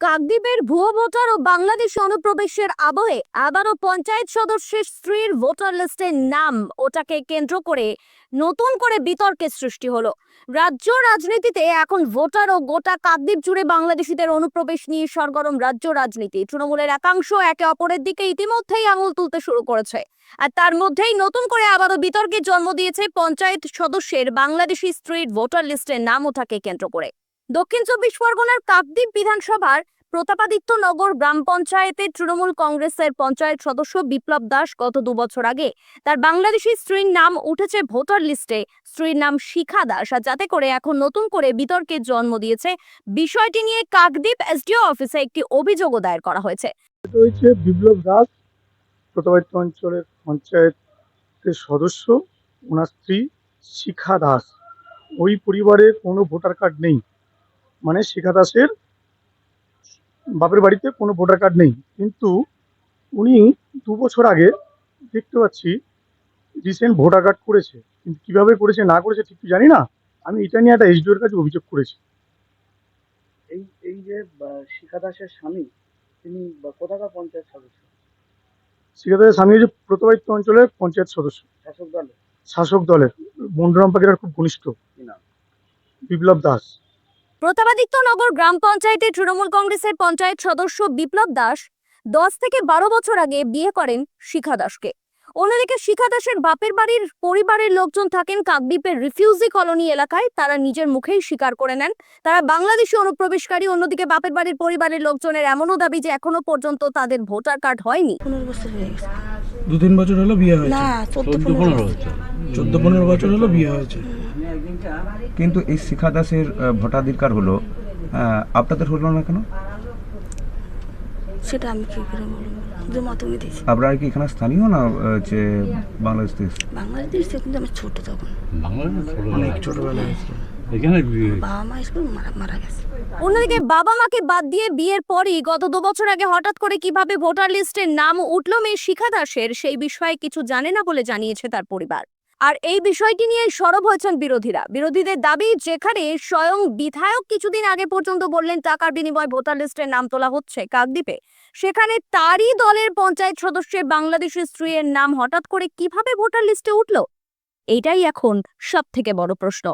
কাকদ্বীপের ভুয়ো ভোটার ও বাংলাদেশ অনুপ্রবেশের আবহে আবারও পঞ্চায়েত সদস্যের স্ত্রীর ভোটার লিস্টের নাম ওটাকে কেন্দ্র করে নতুন করে বিতর্কের সৃষ্টি হলো। রাজ্য রাজনীতিতে এখন ভোটার ও গোটা কাকদ্বীপ জুড়ে বাংলাদেশিদের অনুপ্রবেশ নিয়ে সরগরম রাজ্য রাজনীতি। তৃণমূলের একাংশ একে অপরের দিকে ইতিমধ্যেই আঙুল তুলতে শুরু করেছে, আর তার মধ্যেই নতুন করে আবারও বিতর্কের জন্ম দিয়েছে পঞ্চায়েত সদস্যের বাংলাদেশি স্ত্রীর ভোটার লিস্টের নাম ওঠাকে কেন্দ্র করে। দক্ষিণ চব্বিশ পরগনার কাকদ্বীপ বিধানসভার প্রতাপাদিত্য নগর গ্রাম পঞ্চায়েতের তৃণমূল কংগ্রেসের পঞ্চায়েত সদস্য বিপ্লব দাস গত 2 বছর আগে তার বাংলাদেশি স্ত্রীর নাম উঠেছে ভোটার লিস্টে। স্ত্রীর নাম শিখা দাস, আর যাতে করে এখন নতুন করে বিতর্কের জন্ম দিয়েছে। বিষয়টি নিয়ে কাকদ্বীপ এসডিও অফিসে একটি অভিযোগও দায়ের করা হয়েছে। এটা হচ্ছে বিপ্লব দাস, প্রতাপাদিত্য অঞ্চলের পঞ্চায়েতের সদস্য। ওনার স্ত্রী শিখা দাস, ওই পরিবারের কোনো ভোটার কার্ড নেই, মানে শিখা দাসের বাপের বাড়িতে কোনো ভোটার কার্ড নেই। কিন্তু উনি 2 বছর আগে দেখতে পাচ্ছি রিসেন্ট ভোটার কার্ড করেছে, কিন্তু কিভাবে করেছে না করেছে ঠিক জানি না। আমি এটা নিয়ে একটা এসডিওর কাছে অভিযোগ করেছি। এই এই যে শিখা দাসের স্বামী, তিনি কোথাকার পঞ্চায়েত সদস্য? শিখা দাসের স্বামী হচ্ছে প্রতাপাদিত্য অঞ্চলের পঞ্চায়েত সদস্য, শাসক দলের বন্ধুরাম পাখিরার খুব ঘনিষ্ঠ। বিপ্লব দাস। প্রতাপাদিত্য নগর গ্রাম পঞ্চায়েতের তৃণমূল কংগ্রেসের পঞ্চায়েত সদস্য বিপ্লব দাস 10 থেকে 12 বছর আগে বিয়ে করেন শিখা দাসকে। অন্যদিকে শিখা দাসের বাপের বাড়ির পরিবারের লোকজন থাকেন কাকদ্বীপের রিফিউজি কলোনি এলাকায়। তারা নিজের মুখেই স্বীকার করে নেন তারা বাংলাদেশি অনুপ্রবেশকারী। অন্যদিকে বাপের বাড়ির পরিবারের লোকজনের এমনও দাবি যে এখনো পর্যন্ত তাদের ভোটার কার্ড হয়নি। 15 বছর হয়ে গেছে। 2-3 বছর হলো বিয়ে হয়েছে। না, 14-15 বছর। 14-15 বছর হলো বিয়ে হয়েছে। কিন্তু এই শিখা দাসের ভোটাধিকার হলো, আপনাদের হলো না কেন? সেটা আমি কি করে বলবো? জমা তুমি দিয়েছি। আপনারা কি এখানে স্থানীয় না যে বাংলাদেশ থেকে? বাংলাদেশ দিয়েছি, কিন্তু আমি ছোট তখন। অনেক ছোটবেলায় এসেছে। বাবা মা স্কুল মারা গেছে। অন্যদিকে বাবা মাকে বাদ দিয়ে বিয়ের পরই গত 2 বছর আগে হঠাৎ করে কিভাবে ভোটার লিস্টের নাম উঠল মেয়ে শিখা দাসের, সেই বিষয়ে কিছু জানে না বলে জানিয়েছে তার পরিবার। আর এই বিষয়টি নিয়ে সরব হয়েছেন বিরোধীদের দাবি, যেখানে স্বয়ং বিধায়ক কিছুদিন আগে পর্যন্ত বললেন টাকার বিনিময়ে ভোটার লিস্টের নাম তোলা হচ্ছে কাকদ্বীপে, সেখানে তারই দলের পঞ্চায়েত সদস্যের বাংলাদেশি স্ত্রীর নাম হঠাৎ করে কিভাবে ভোটার লিস্টে উঠল, এটাই এখন সবথেকে বড় প্রশ্ন।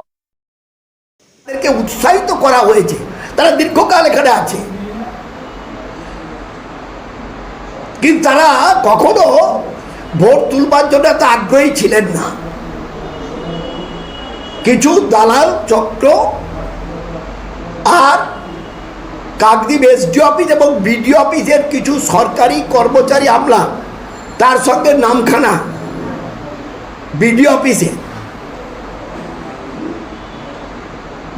তাদেরকে উৎসাহিত করা হয়েছে, তারা দীর্ঘকাল এখানে আছে, কিন্তু তারা কখনো ভোট তুলবার জন্য এত আগ্রহী ছিলেন না। কিছু দালাল চক্র আর কাকদ্বীপ এসডিও অফিস এবং বিডিও অফিসের কিছু সরকারি কর্মচারী আমলা, তার সঙ্গে নামখানা বিডিও অফিসে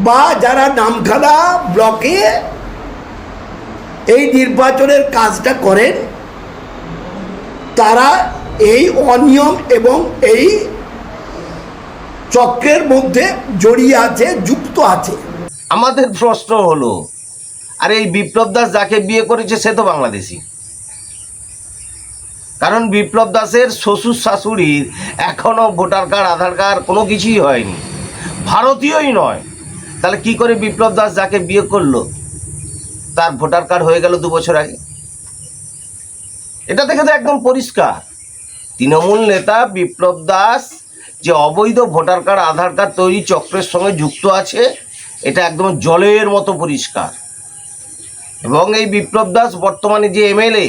বা যারা নামখানা ব্লকে এই নির্বাচনের কাজটা করেন, তারা এই অনিয়ম এবং এই চক্রের মধ্যে জড়িয়ে আছে, যুক্ত আছে। আমাদের প্রশ্ন হলো, আরে এই বিপ্লব দাস যাকে বিয়ে করেছে সে তো বাংলাদেশি, কারণ বিপ্লব দাসের শ্বশুর শাশুড়ির এখনো ভোটার কার্ড আধার কার্ড কোনো কিছুই হয়নি, ভারতীয়ই নয়। তাহলে কি করে বিপ্লব দাস যাকে বিয়ে করলো তার ভোটার কার্ড হয়ে গেল 2 বছর আগে? এটা থেকে তো একদম পরিষ্কার তৃণমূল নেতা বিপ্লব দাস যে অবৈধ ভোটার কার্ড আধার কার্ড তৈরি চক্রের সঙ্গে যুক্ত আছে, এটা একদম জলের মতো পরিষ্কার। এবং এই বিপ্লব দাস বর্তমানে যে এমএলএ,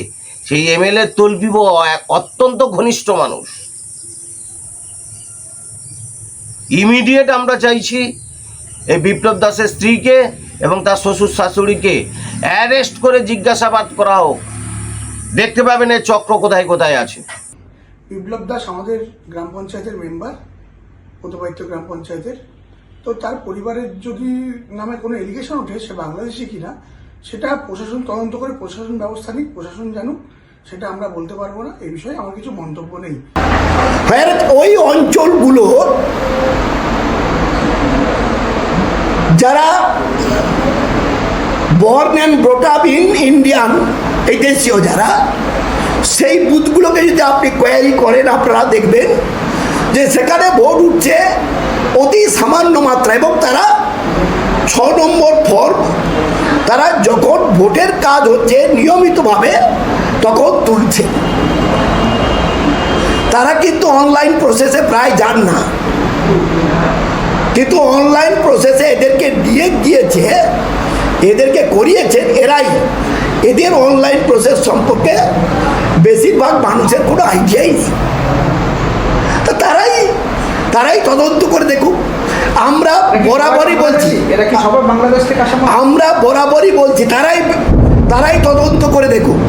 সেই এমএলএ তল্পিব এক অত্যন্ত ঘনিষ্ঠ মানুষ। ইমিডিয়েট আমরা চাইছি এই বিপ্লব দাসের স্ত্রীকে এবং তার শ্বশুর শাশুড়িকে অ্যারেস্ট করে জিজ্ঞাসাবাদ করা হোক, দেখতে পাবেন এই চক্র কোথায় কোথায় আছে। বিপ্লব দাস আমাদের গ্রাম পঞ্চায়েতের মেম্বার, প্রতাপাদিত্য গ্রাম পঞ্চায়েতের। তো তার পরিবারের যদি নামে কোনো এলিগেশন ওঠে সে বাংলাদেশি কিনা, সেটা প্রশাসন তদন্ত করে প্রশাসন ব্যবস্থা নিক, প্রশাসন জানুক, সেটা আমরা বলতে পারবো না। এই বিষয়ে আমার কিছু মন্তব্য নেই। ওই অঞ্চলগুলো যারা born and brought up in Indian, এই দেশীয় যারা, সেই বুথগুলোকে যদি আপনি কোয়ারি করেন, আপনারা দেখবেন যে সেখানে ভোট উঠছে অতি সামান্য মাত্রা, এবং তারা 6 নম্বর ফর্ম তারা যখন ভোটের কাজ হচ্ছে নিয়মিতভাবে তখন তুলছে। তারা কিন্তু অনলাইন প্রসেসে প্রায় যান না, কিন্তু অনলাইন প্রসেসে এদেরকে দিয়ে গিয়েছে, এদেরকে করিয়েছেন এরাই। এদের অনলাইন প্রসেস সম্পর্কে বেশিরভাগ মানুষের কোনো আইডিয়াই নেই। তো তারাই তদন্ত করে দেখুক। আমরা বরাবরই বলছি, আমরা বরাবরই বলছি তারাই তদন্ত করে দেখুক।